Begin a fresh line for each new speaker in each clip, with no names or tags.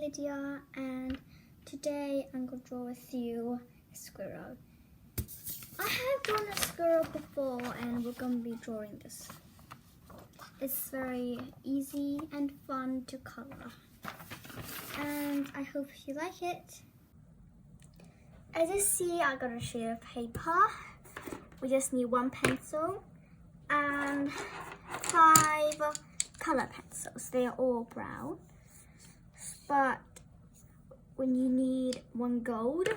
Lydia, and today I'm going to draw with you a squirrel. I have drawn a squirrel before and we're going to be drawing this. It's very easy and fun to color, and I hope you like it. As you see, I got a sheet of paper. We just need one pencil and 5 color pencils. They are all brown, but when you need one gold,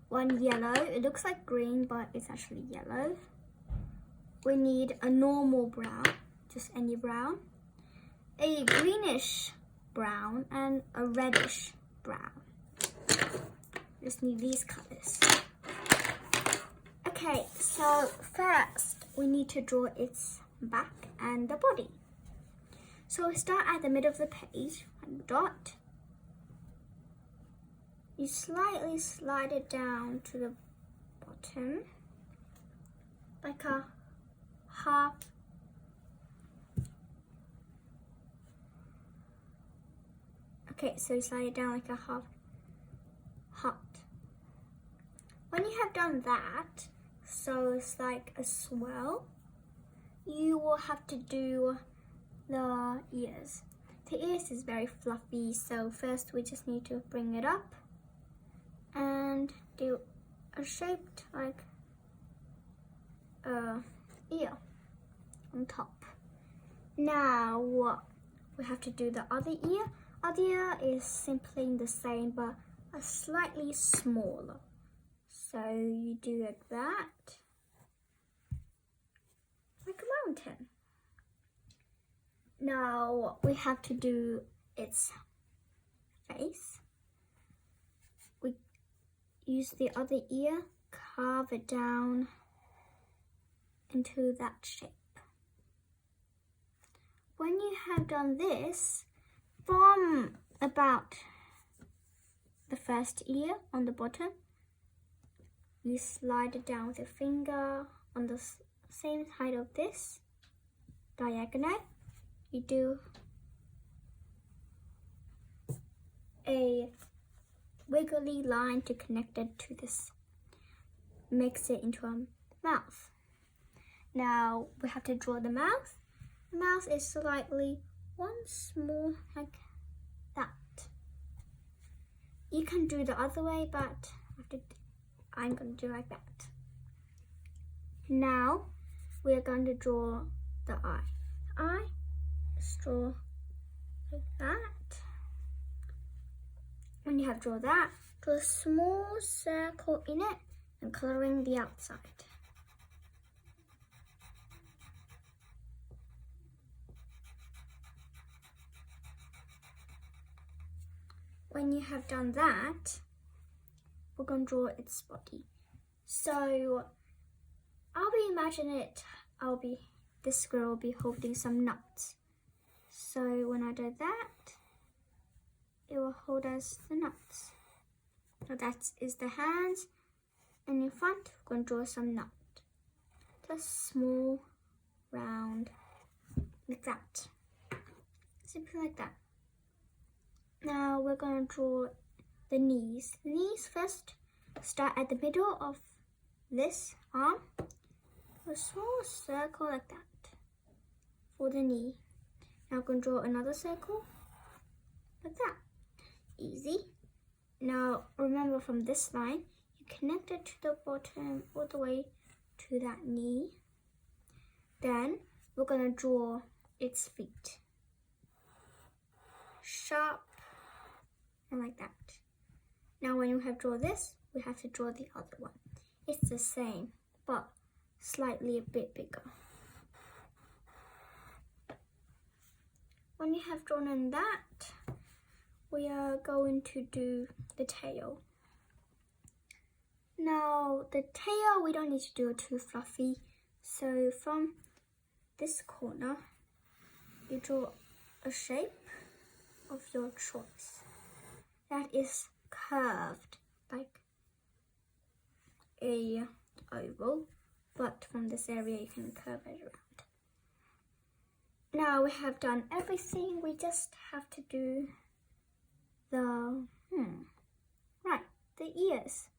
one yellow. It looks like green, but it's actually yellow. We need a normal brown, just any brown, a greenish brown, and a reddish brown. Just need these colors. Okay, so first we need to draw its back and the body. So we start at the middle of the page, like dot. You slightly slide it down to the bottom, like a half. Okay, so you slide it down like a half heart. When you have done that, so it's like a swirl, you will have to do the ears. The ears is very fluffy, so first we just need to bring it up and do a shaped like ear on top. Now we have to do the other ear. Other ear is simply the same but a slightly smaller. So you do like that, like a mountain. Now we have to do its face. We use the other ear, carve it down into that shape. When you have done this, from about the first ear on the bottom, you slide it down with your finger on the same height of this diagonal. You do a wiggly line to connect it to this, makes it into a mouth. Now we have to draw the mouth. The mouth is slightly one small like that. You can do the other way, but I'm going to do like that. Now we are going to draw the eye. Eye, just draw like that. When you have drawn that, draw a small circle in it and coloring the outside. When you have done that, we're going to draw its body. So this squirrel will be holding some nuts. So when I do that, it will hold us the nuts. So that is the hands, and in front we're going to draw some nut. Just small, round, like that. Simply like that. Now we're going to draw the knees. The knees first start at the middle of this arm. A small circle like that for the knee. Now I'm going to draw another circle like that. Easy. Now remember, from this line, you connect it to the bottom all the way to that knee. Then we're going to draw its feet. Sharp and like that. Now when you have drawn this, we have to draw the other one. It's the same, but slightly a bit bigger. When you have drawn in that, we are going to do the tail. Now the tail, we don't need to do it too fluffy. So from this corner, you draw a shape of your choice that is curved like a oval, but from this area you can curve it around. Now we have done everything. We just have to do the ears.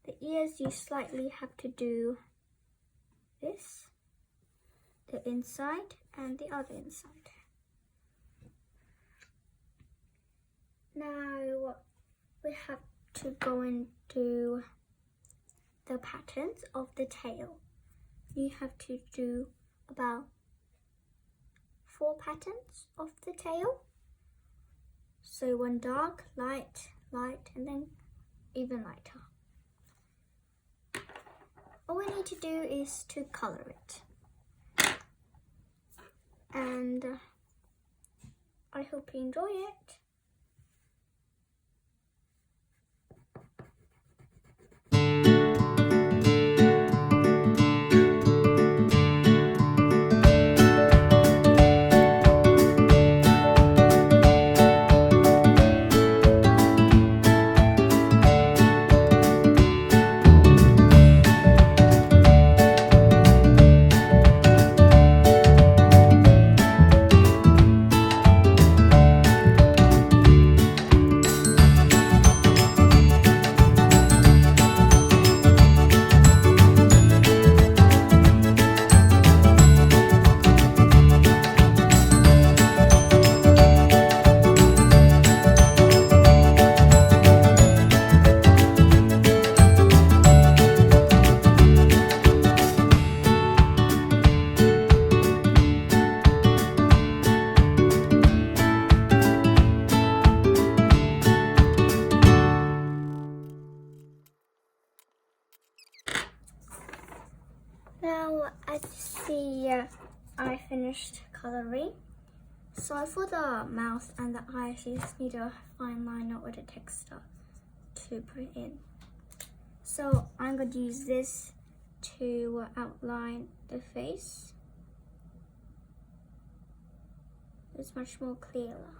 The ears, you slightly have to do this, the inside and the other inside. Now we have to go and do the patterns of the tail. You have to do about 4 patterns of the tail. So one dark, light, light, and then even lighter. All we need to do is to color it. And I hope you enjoy it. Now, as you see, I finished coloring. So for the mouth and the eyes, you just need a fine liner or the texture to put in. So I'm going to use this to outline the face. It's much more clearer.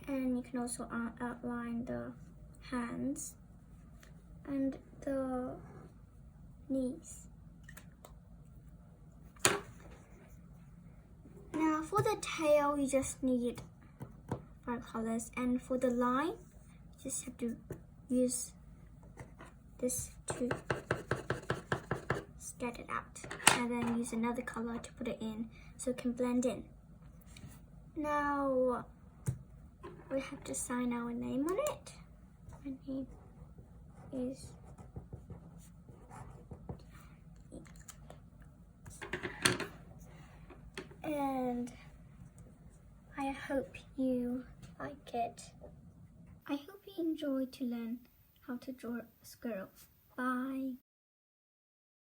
And you can also outline the hands and the knees. Now for the tail, you just need 5 colors, and for the line, you just have to use this to spread it out, and then use another color to put it in so it can blend in. Now we have to sign our name on it. My name is and I hope you like it. I hope you enjoy to learn how to draw a squirrel. Bye.